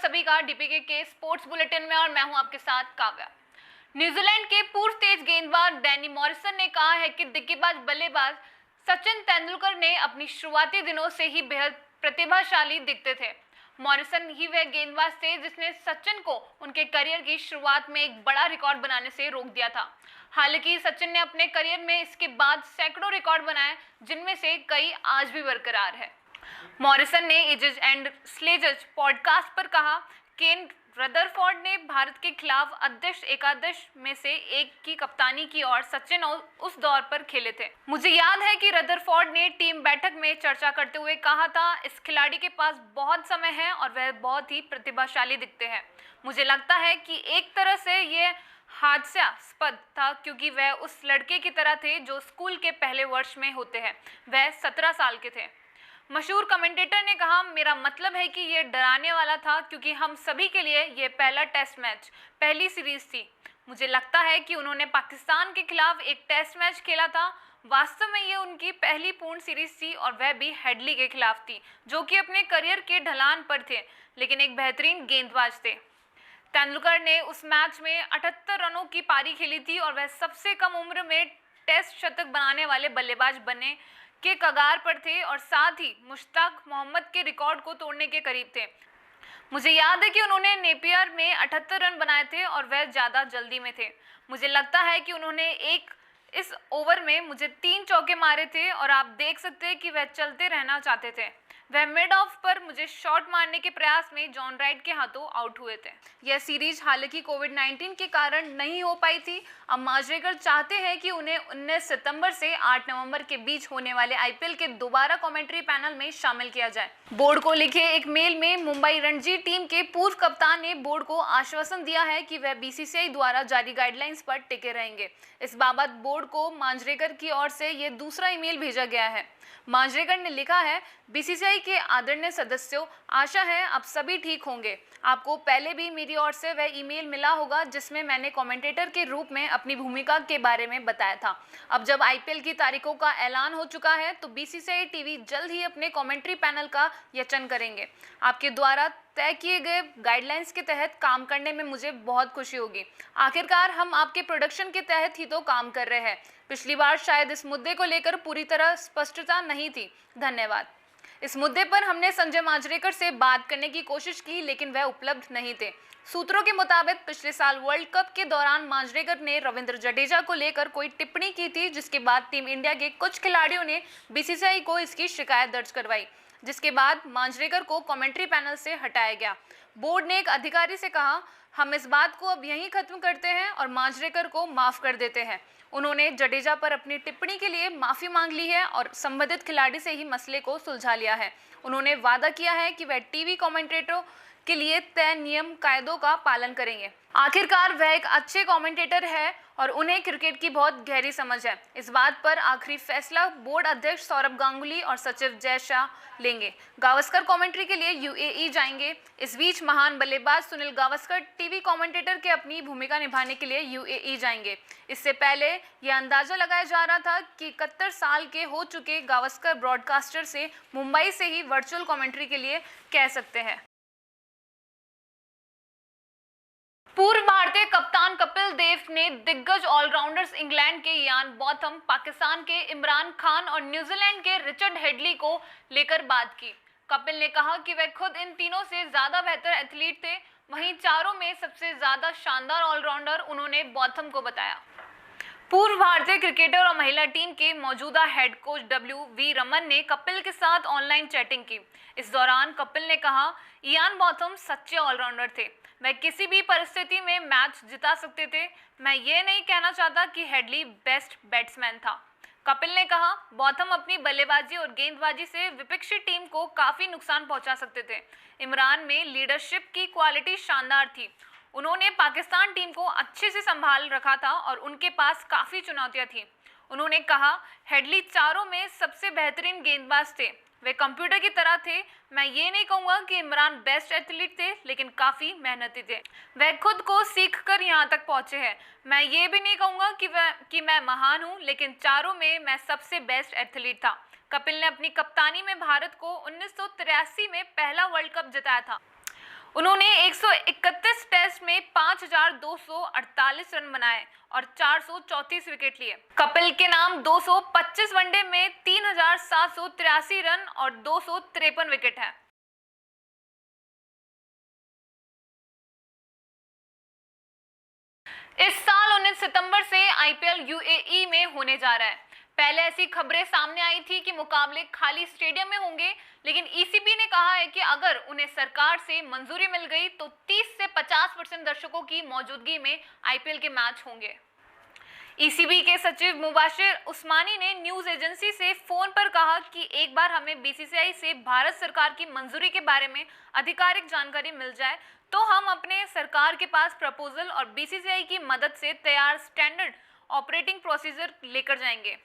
सभी का डीपीके के स्पोर्ट्स बुलेटिन में और मैं हूं आपके साथ काव्या। न्यूजीलैंड के पूर्व तेज गेंदबाज डैनी मॉरिसन ने कहा है कि दिग्गज बल्लेबाज सचिन तेंदुलकर ने अपनी शुरुआती दिनों से ही बेहद प्रतिभाशाली दिखते थे। मॉरिसन ही वह गेंदबाज थे जिसने सचिन को उनके करियर की शुरुआत में एक बड़ा रिकॉर्ड बनाने से रोक दिया था। हालांकि सचिन ने अपने करियर में इसके बाद सैकड़ों रिकॉर्ड बनाए, जिनमें से कई आज भी बरकरार है। मॉरिसन ने एजेस एंड स्लेजेस पॉडकास्ट पर कहा, केन रदरफोर्ड ने भारत के खिलाफ अध्यक्ष एकादश में से एक की कप्तानी की और सचिन उस दौर पर खेले थे। मुझे याद है कि रदरफोर्ड ने टीम बैठक में चर्चा करते हुए कहा था, इस खिलाड़ी के पास बहुत समय है और वह बहुत ही प्रतिभाशाली दिखते हैं। मुझे लगता है कि एक तरह से ये हास्यास्पद था क्योंकि वह उस लड़के की तरह थे जो स्कूल के पहले वर्ष में होते हैं। वह 17 साल के थे। मशहूर कमेंटेटर ने कहा, मेरा मतलब है कि यह डराने वाला था क्योंकि हम सभी के लिए यह पहला टेस्ट मैच, पहली सीरीज थी। मुझे लगता है कि उन्होंने पाकिस्तान के खिलाफ एक टेस्ट मैच खेला था। वास्तव में ये उनकी पहली पूर्ण सीरीज थी और वह भी हेडली के खिलाफ थी, जो कि अपने करियर के ढलान पर थे लेकिन एक बेहतरीन गेंदबाज थे। तेंदुलकर ने उस मैच में 78 रनों की पारी खेली थी और वह सबसे कम उम्र में टेस्ट शतक बनाने वाले बल्लेबाज बनने के कगार पर थे और साथ ही मुश्ताक मोहम्मद के रिकॉर्ड को तोड़ने के करीब थे। मुझे याद है कि उन्होंने नेपियर में 78 रन बनाए थे और वह ज़्यादा जल्दी में थे। मुझे लगता है कि उन्होंने इस ओवर में मुझे 3 चौके मारे थे और आप देख सकते हैं कि वह चलते रहना चाहते थे। वह मिड ऑफ पर मुझे शॉट मारने के प्रयास में जॉन राइट के हाथों आउट हुए थे। यह सीरीज हालांकि कोविड-19 के कारण नहीं हो पाई थी। अब मांजरेकर चाहते हैं कि उन्हें 19 सितंबर से 8 नवंबर के बीच होने वाले आईपीएल के दोबारा कमेंट्री पैनल में शामिल किया जाए। बोर्ड को लिखे एक मेल में मुंबई रणजी टीम के पूर्व कप्तान ने बोर्ड को आश्वासन दिया है कि वह बीसीसीआई द्वारा जारी गाइडलाइंस पर टिके रहेंगे। इस बाबत बोर्ड को मांजरेकर की ओर से यह दूसरा ईमेल भेजा गया है। मांजरेकर ने लिखा है, बीसीसीआई के आदरणीय सदस्यों, आशा है आप सभी ठीक होंगे। आपको पहले भी मेरी ओर से वह ईमेल मिला होगा जिसमें मैंने कमेंटेटर के रूप में अपनी भूमिका के बारे में बताया था। अब जब आईपीएल की तारीखों का ऐलान हो चुका है तो बीसीसीआई टीवी जल्द ही अपने कमेंट्री पैनल का चयन करेंगे। आपके द्वारा तय किए गए गाइडलाइंस के तहत काम करने में मुझे बहुत खुशी होगी। आखिरकार हम आपके प्रोडक्शन के तहत ही तो काम कर रहे हैं। पिछली बार शायद इस मुद्दे को लेकर पूरी तरह स्पष्टता नहीं थी। धन्यवाद। इस मुद्दे पर हमने संजय मांजरेकर से बात करने की कोशिश की लेकिन वह उपलब्ध नहीं थे। सूत्रों के मुताबिक पिछले साल वर्ल्ड कप के दौरान मांजरेकर ने रविंद्र जडेजा को लेकर कोई टिप्पणी की थी, जिसके बाद टीम इंडिया के कुछ खिलाड़ियों ने बीसीसीआई को इसकी शिकायत दर्ज करवाई, जिसके बाद मांजरेकर को कमेंट्री पैनल से हटाया गया। बोर्ड ने एक अधिकारी से कहा, हम इस बात को अब यहीं खत्म करते हैं और मांजरेकर को माफ कर देते हैं। उन्होंने जडेजा पर अपनी टिप्पणी के लिए माफी मांग ली है और संबंधित खिलाड़ी से ही मसले को सुलझा लिया है। उन्होंने वादा किया है कि वह टीवी कमेंटेटरों के लिए तय नियम कायदों का पालन करेंगे। आखिरकार वह एक अच्छे कमेंटेटर है और उन्हें क्रिकेट की बहुत गहरी समझ है। इस बात पर आखिरी फैसला बोर्ड अध्यक्ष सौरभ गांगुली और सचिव जय शाह लेंगे। गावस्कर कमेंट्री के लिए यूएई जाएंगे। इस बीच महान बल्लेबाज सुनील गावस्कर टीवी कमेंटेटर के अपनी भूमिका निभाने के लिए यूएई जाएंगे। इससे पहले यह अंदाजा लगाया जा रहा था कि 71 साल के हो चुके गावस्कर ब्रॉडकास्टर से मुंबई से ही वर्चुअल कमेंट्री के लिए कह सकते हैं। पूर्व भारतीय कप्तान कपिल देव ने दिग्गज ऑलराउंडर्स इंग्लैंड के इयान बॉथम, पाकिस्तान के इमरान खान और न्यूजीलैंड के रिचर्ड हेडली को लेकर बात की। कपिल ने कहा कि वह खुद इन तीनों से ज्यादा बेहतर एथलीट थे। वहीं चारों में सबसे ज्यादा शानदार ऑलराउंडर उन्होंने बॉथम को बताया। पूर्व भारतीय क्रिकेटर और महिला टीम के मौजूदा हेड कोच डब्ल्यू.वी. रमन ने कपिल के साथ ऑनलाइन चैटिंग की। इस दौरान कपिल ने कहा, इयान बॉथम सच्चे ऑलराउंडर थे। वह किसी भी परिस्थिति में मैच जिता सकते थे। मैं ये नहीं कहना चाहता कि हेडली बेस्ट बैट्समैन था। कपिल ने कहा, बॉथम अपनी बल्लेबाजी और गेंदबाजी से विपक्षी टीम को काफ़ी नुकसान पहुंचा सकते थे। इमरान में लीडरशिप की क्वालिटी शानदार थी। उन्होंने पाकिस्तान टीम को अच्छे से संभाल रखा था और उनके पास काफ़ी चुनौतियां थीं। उन्होंने कहा, हेडली चारों में सबसे बेहतरीन गेंदबाज थे। वे कंप्यूटर की तरह थे। मैं ये नहीं कहूँगा कि इमरान बेस्ट एथलीट थे, लेकिन काफ़ी मेहनती थे। वह खुद को सीख कर यहाँ तक पहुँचे हैं। मैं ये भी नहीं कहूँगा कि मैं महान हूँ, लेकिन चारों में मैं सबसे बेस्ट एथलीट था। कपिल ने अपनी कप्तानी में भारत को 1983 में पहला वर्ल्ड कप जिताया था। उन्होंने 131 टेस्ट में 5,248 रन बनाए और 434 विकेट लिए। कपिल के नाम 225 वनडे में 3,783 रन और 253 विकेट हैं। इस साल 19 सितंबर से आईपीएल यूएई में होने जा रहा है। पहले ऐसी खबरें सामने आई थी कि मुकाबले खाली स्टेडियम में होंगे, लेकिन ईसीबी ने कहा है कि अगर उन्हें सरकार से मंजूरी मिल गई तो 30 से 50% दर्शकों की मौजूदगी में आईपीएल के मैच होंगे। ईसीबी के सचिव मुबाशिर उस्मानी ने न्यूज एजेंसी से फोन पर कहा कि एक बार हमें बीसीसीआई से भारत सरकार की मंजूरी के बारे में आधिकारिक जानकारी मिल जाए तो हम अपने सरकार के पास प्रपोजल और बीसीसीआई की मदद से तैयार स्टैंडर्ड ऑपरेटिंग प्रोसीजर लेकर जाएंगे।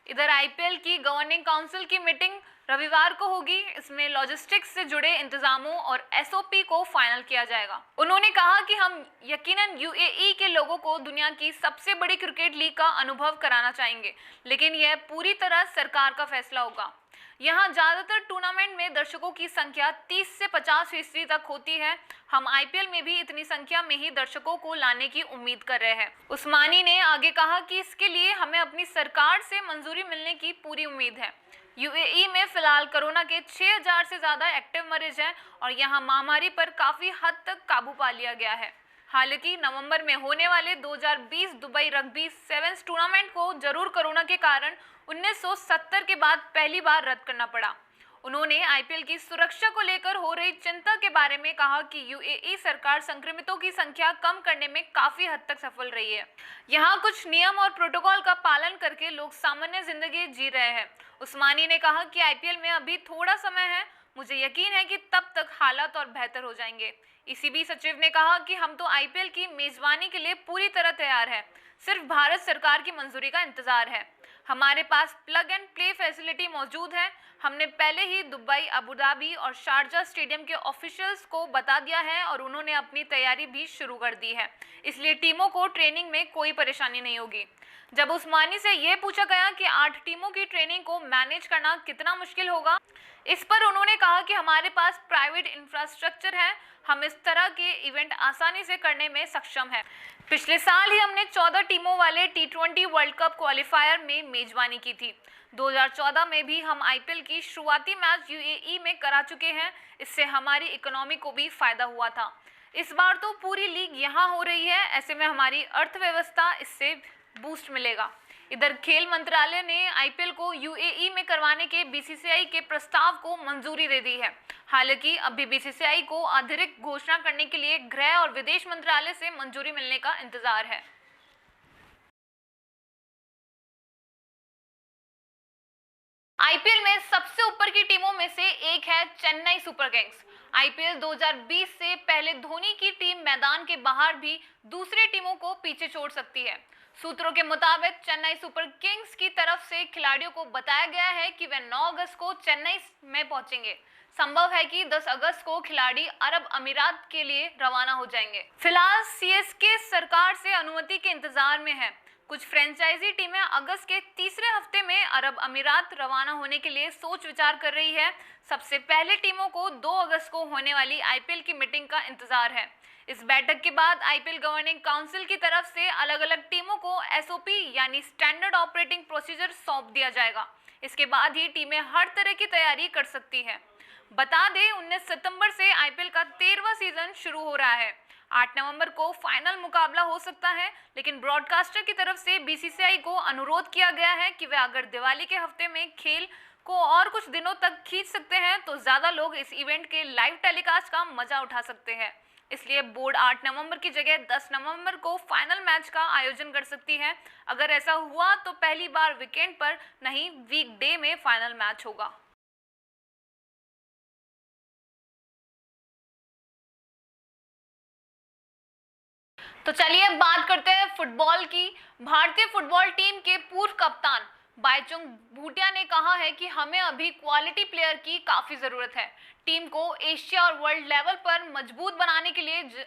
इधर आईपीएल की गवर्निंग काउंसिल की मीटिंग रविवार को होगी। इसमें लॉजिस्टिक्स से जुड़े इंतजामों और एसओपी को फाइनल किया जाएगा। उन्होंने कहा कि हम यकीनन यूएई के लोगों को दुनिया की सबसे बड़ी क्रिकेट लीग का अनुभव कराना चाहेंगे, लेकिन यह पूरी तरह सरकार का फैसला होगा। यहाँ ज्यादातर टूर्नामेंट में दर्शकों की संख्या 30 से 50% तक होती है। हम आईपीएल में भी इतनी संख्या में ही दर्शकों को लाने की उम्मीद कर रहे हैं। उस्मानी ने आगे कहा कि इसके लिए हमें अपनी सरकार से मंजूरी मिलने की पूरी उम्मीद है। यूएई में फिलहाल कोरोना के 6,000 से ज्यादा एक्टिव मरीज हैं और यहाँ महामारी पर काफी हद तक काबू पा लिया गया है। हालांकि नवंबर में होने वाले 2020 दुबई रग्बी सेवेंस टूर्नामेंट को जरूर कोरोना के कारण 1970 के बाद पहली बार रद्द करना पड़ा। उन्होंने आईपीएल की सुरक्षा को लेकर हो रही चिंता के बारे में कहा कि यूएई सरकार संक्रमितों की संख्या कम करने में काफी हद तक सफल रही है। यहाँ कुछ नियम और प्रोटोकॉल का पालन करके लोग सामान्य जिंदगी जी रहे हैं। उस्मानी ने कहा कि आईपीएल में अभी थोड़ा समय है, मुझे यकीन है कि तब तक हालात और बेहतर हो जाएंगे। ईसीबी सचिव ने कहा कि हम तो आईपीएल की मेजबानी के लिए पूरी तरह तैयार हैं, सिर्फ भारत सरकार की मंजूरी का इंतजार है। हमारे पास प्लग एंड प्ले फैसिलिटी मौजूद है। हमने पहले ही दुबई, अबू धाबी और शारजा स्टेडियम के ऑफिशियल्स को बता दिया है और उन्होंने अपनी तैयारी भी शुरू कर दी है, इसलिए टीमों को ट्रेनिंग में कोई परेशानी नहीं होगी। जब उस्मानी से यह पूछा गया कि 8 टीमों की ट्रेनिंग को मैनेज करना कितना मुश्किल होगा, इस पर उन्होंने कहा कि हमारे पास प्राइवेट इंफ्रास्ट्रक्चर है, हम इस तरह के इवेंट आसानी से करने में सक्षम हैं। पिछले साल ही हमने 14 टीमों वाले T20 वर्ल्ड कप क्वालिफायर में मेजबानी की थी। 2014 में भी हम आईपीएल की शुरुआती मैच यूएई में करा चुके हैं, इससे हमारी इकोनॉमी को भी फायदा हुआ था। इस बार तो पूरी लीग यहाँ हो रही है, ऐसे में हमारी अर्थव्यवस्था इससे बूस्ट मिलेगा। इधर खेल मंत्रालय ने आईपीएल को यूएई में करवाने के बीसीसीआई के प्रस्ताव को मंजूरी दे दी है। हालांकि अभी बीसीसीआई को आधिकारिक घोषणा करने के लिए गृह और विदेश मंत्रालय से मंजूरी मिलने का इंतजार है। आईपीएल में सबसे ऊपर की टीमों में से एक है चेन्नई सुपर किंग्स। आईपीएल 2020 से पहले धोनी की टीम मैदान के बाहर भी दूसरी टीमों को पीछे छोड़ सकती है। सूत्रों के मुताबिक चेन्नई सुपर किंग्स की तरफ से खिलाड़ियों को बताया गया है कि वे 9 अगस्त को चेन्नई में पहुंचेंगे। संभव है कि 10 अगस्त को खिलाड़ी अरब अमीरात के लिए रवाना हो जाएंगे। फिलहाल सीएसके सरकार से अनुमति के इंतजार में है। कुछ फ्रेंचाइजी टीमें अगस्त के तीसरे हफ्ते में अरब अमीरात रवाना होने के लिए सोच विचार कर रही है। सबसे पहले टीमों को 2 अगस्त को होने वाली आईपीएल की मीटिंग का इंतजार है। इस बैठक के बाद आईपीएल गवर्निंग काउंसिल की तरफ से अलग अलग टीमों को एसओपी यानी स्टैंडर्ड ऑपरेटिंग प्रोसीजर सौंप दिया जाएगा। इसके बाद ही टीमें हर तरह की तैयारी कर सकती है। बता दें 19 सितंबर से आईपीएल का 13वां सीजन शुरू हो रहा है। 8 नवंबर को फाइनल मुकाबला हो सकता है, लेकिन ब्रॉडकास्टर की तरफ से बीसीसीआई को अनुरोध किया गया है कि वे अगर दिवाली के हफ्ते में खेल को और कुछ दिनों तक खींच सकते हैं तो ज्यादा लोग इस इवेंट के लाइव टेलीकास्ट का मजा उठा सकते हैं। इसलिए बोर्ड 8 नवंबर की जगह 10 नवंबर को फाइनल मैच का आयोजन कर सकती है। अगर ऐसा हुआ तो पहली बार वीकेंड पर नहीं, वीकडे में फाइनल मैच होगा। तो चलिए बात करते हैं फुटबॉल की। भारतीय फुटबॉल टीम के पूर्व कप्तान बाईचुंग भूटिया ने कहा है कि हमें अभी क्वालिटी प्लेयर की काफी जरूरत है। टीम को एशिया और वर्ल्ड लेवल पर मजबूत बनाने के लिए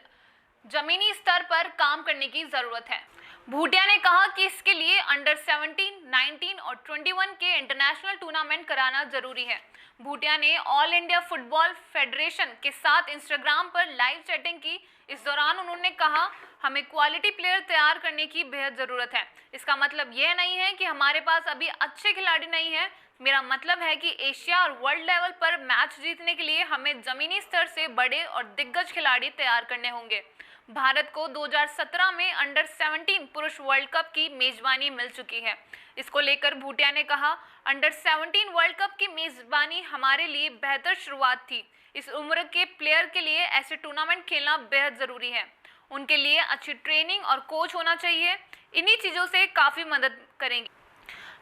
जमीनी स्तर पर काम करने की जरूरत है। भूटिया ने कहा कि इसके लिए अंडर 17, 19 और 21 के इंटरनेशनल टूर्नामेंट कराना जरूरी है। भूटिया ने ऑल इंडिया फुटबॉल फेडरेशन के साथ इंस्टाग्राम पर लाइव चैटिंग की। इस दौरान उन्होंने कहा, हमें क्वालिटी प्लेयर तैयार करने की बेहद ज़रूरत है। इसका मतलब यह नहीं है कि हमारे पास अभी अच्छे खिलाड़ी नहीं हैं। मेरा मतलब है कि एशिया और वर्ल्ड लेवल पर मैच जीतने के लिए हमें ज़मीनी स्तर से बड़े और दिग्गज खिलाड़ी तैयार करने होंगे। भारत को 2017 में अंडर 17 पुरुष वर्ल्ड कप की मेजबानी मिल चुकी है। इसको लेकर भूटिया ने कहा, अंडर 17 वर्ल्ड कप की मेजबानी हमारे लिए बेहतर शुरुआत थी। इस उम्र के प्लेयर के लिए ऐसे टूर्नामेंट खेलना बेहद ज़रूरी है। उनके लिए अच्छी ट्रेनिंग और कोच होना चाहिए। इन्हीं चीज़ों से काफ़ी मदद करेंगी।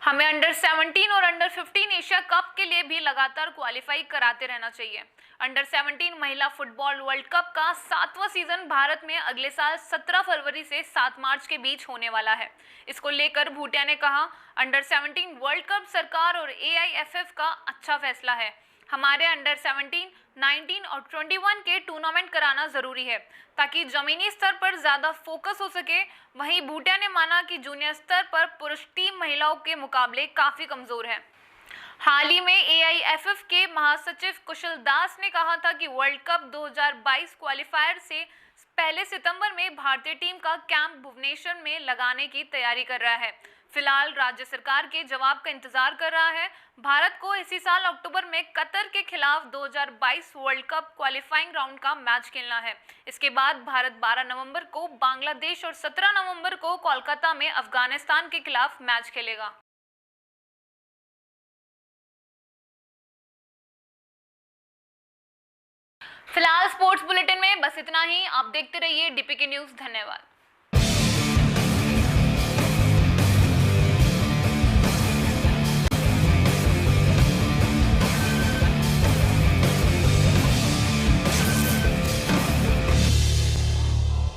हमें अंडर 17 और अंडर 15 एशिया कप के लिए भी लगातार क्वालिफाई कराते रहना चाहिए। अंडर 17 महिला फुटबॉल वर्ल्ड कप का 7वां सीजन भारत में अगले साल 17 फरवरी से 7 मार्च के बीच होने वाला है। इसको लेकर भूटिया ने कहा, अंडर 17 वर्ल्ड कप सरकार और AIFF का अच्छा फैसला है। हमारे अंडर 17, 19 और 21 के टूर्नामेंट कराना ज़रूरी है ताकि ज़मीनी स्तर पर ज़्यादा फोकस हो सके। वहीं भूटिया ने माना कि जूनियर स्तर पर पुरुष टीम महिलाओं के मुकाबले काफ़ी कमज़ोर है। हाल ही में AIFF के महासचिव कुशल दास ने कहा था कि वर्ल्ड कप 2022 क्वालिफायर से पहले सितंबर में भारतीय टीम का कैंप भुवनेश्वर में लगाने की तैयारी कर रहा है। फिलहाल राज्य सरकार के जवाब का इंतजार कर रहा है। भारत को इसी साल अक्टूबर में कतर के खिलाफ 2022 वर्ल्ड कप क्वालिफाइंग राउंड का मैच खेलना है। इसके बाद भारत 12 नवंबर को बांग्लादेश और 17 नवंबर को कोलकाता में अफगानिस्तान के खिलाफ मैच खेलेगा। फिलहाल स्पोर्ट्स बुलेटिन में बस इतना ही। आप देखते रहिए DPK न्यूज़। धन्यवाद।